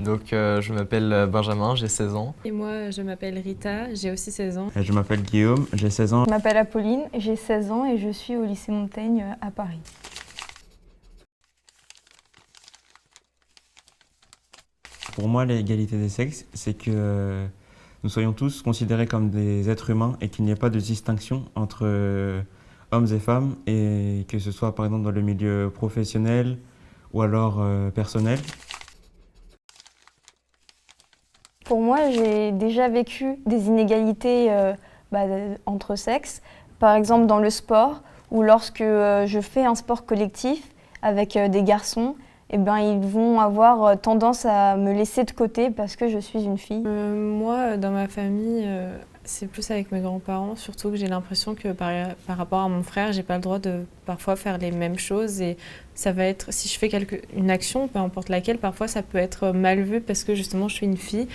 Je m'appelle Benjamin, j'ai 16 ans. Et moi, je m'appelle Rita, j'ai aussi 16 ans. Je m'appelle Guillaume, j'ai 16 ans. Je m'appelle Apolline, j'ai 16 ans et je suis au lycée Montaigne à Paris. Pour moi, l'égalité des sexes, c'est que nous soyons tous considérés comme des êtres humains et qu'il n'y ait pas de distinction entre hommes et femmes, et que ce soit par exemple dans le milieu professionnel ou alors personnel. Pour moi, j'ai déjà vécu des inégalités entre sexes, par exemple dans le sport, ou lorsque je fais un sport collectif avec des garçons, eh ben, ils vont avoir tendance à me laisser de côté parce que je suis une fille. Moi, dans ma famille, c'est plus avec mes grands-parents, surtout que j'ai l'impression que par rapport à mon frère, j'ai pas le droit de parfois faire les mêmes choses et ça va être, si je fais une action, peu importe laquelle, parfois ça peut être mal vu parce que justement je suis une fille,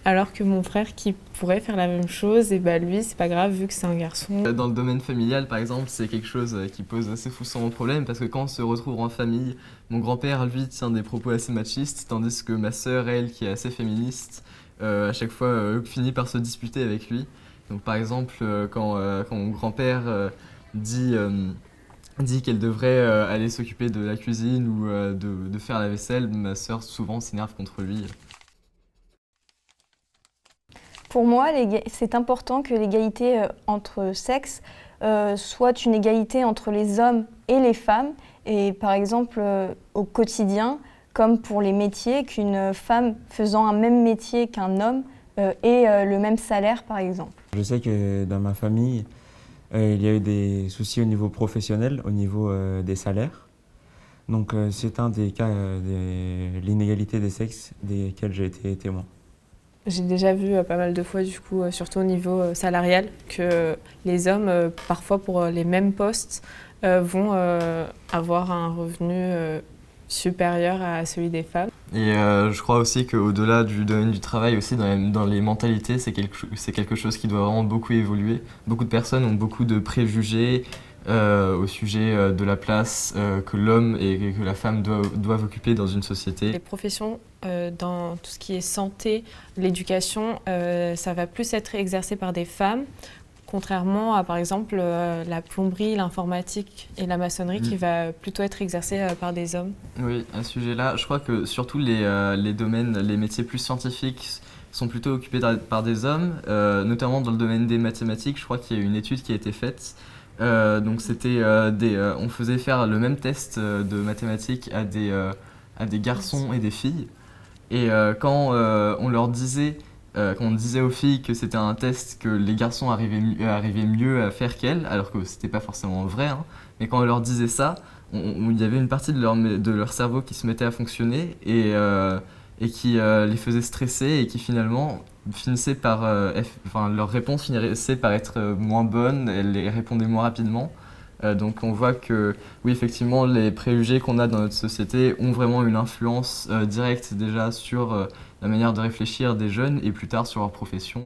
alors que mon frère qui pourrait faire la même chose, et bah lui c'est pas grave vu que c'est un garçon. Dans le domaine familial, par exemple, c'est quelque chose qui pose assez foussant problème parce que quand on se retrouve en famille, mon grand-père, lui, tient des propos assez machistes, tandis que ma sœur, elle, qui est assez féministe, à chaque fois finit par se disputer avec lui. Donc par exemple, quand mon grand-père dit qu'elle devrait aller s'occuper de la cuisine ou de faire la vaisselle, ma sœur souvent s'énerve contre lui. Pour moi, c'est important que l'égalité entre sexes soit une égalité entre les hommes et les femmes. Et par exemple, au quotidien, comme pour les métiers, qu'une femme faisant un même métier qu'un homme ait le même salaire, par exemple. Je sais que dans ma famille, il y a eu des soucis au niveau professionnel, au niveau des salaires. Donc c'est un des cas de l'inégalité des sexes desquels j'ai été témoin. J'ai déjà vu pas mal de fois, du coup, surtout au niveau salarial, que les hommes, parfois pour les mêmes postes, vont avoir un revenu supérieur à celui des femmes. Et je crois aussi qu'au-delà du domaine du travail, aussi dans les mentalités, c'est quelque chose qui doit vraiment beaucoup évoluer. Beaucoup de personnes ont beaucoup de préjugés au sujet de la place que l'homme et que la femme doivent occuper dans une société. Les professions dans tout ce qui est santé, l'éducation, ça va plus être exercé par des femmes, contrairement à par exemple la plomberie, l'informatique et la maçonnerie qui va plutôt être exercée par des hommes. Oui, à ce sujet-là, je crois que surtout les domaines, les métiers plus scientifiques sont plutôt occupés par des hommes, notamment dans le domaine des mathématiques. Je crois qu'il y a une étude qui a été faite. Donc c'était on faisait faire le même test de mathématiques à des garçons et des filles. Et quand on disait aux filles que c'était un test que les garçons arrivaient mieux à faire qu'elles, alors que c'était pas forcément vrai, hein, mais quand on leur disait ça, il y avait une partie de leur cerveau qui se mettait à fonctionner et qui les faisait stresser et qui finalement finissaient par, leur réponse finissait par être moins bonne, elles les répondaient moins rapidement. Donc on voit que oui, effectivement, les préjugés qu'on a dans notre société ont vraiment une influence directe déjà sur la manière de réfléchir des jeunes et plus tard sur leur profession.